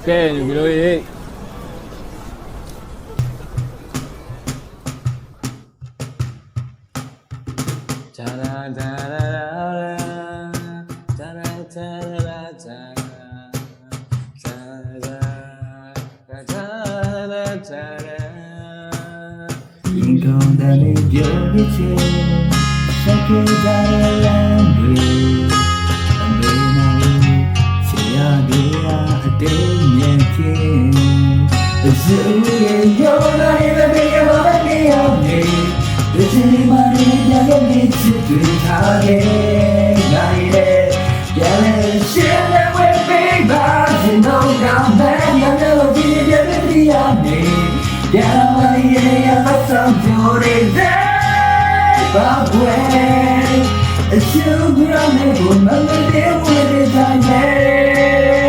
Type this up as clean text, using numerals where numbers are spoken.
ကဲညီတို့ရေဂျာရာဂျာရာဂျာရာဂျာရာဂျာရင်ကုန်တဲ့ပြောနေချင်စကေကြရလမ်းတွေအမေနာလို့ချရသေးရအတိတ်မြင်ချင်းဇူရဲ့ရောလာရဲ့ဘေးမှာနေအောင်နေဒီချိန်မှာနေကြတဲ့နေ့ချစ်တွေထားခဲ့နိုင်တယ်ပြန်လဲရှင်းလဲဝေးပေးပါရင်တော့ကောင်းမယ်ညနေလို့ဒီပြည့်ပြည့်ရနေ Yeah, I'm some beauty day, but when it's you, I'm never with the time.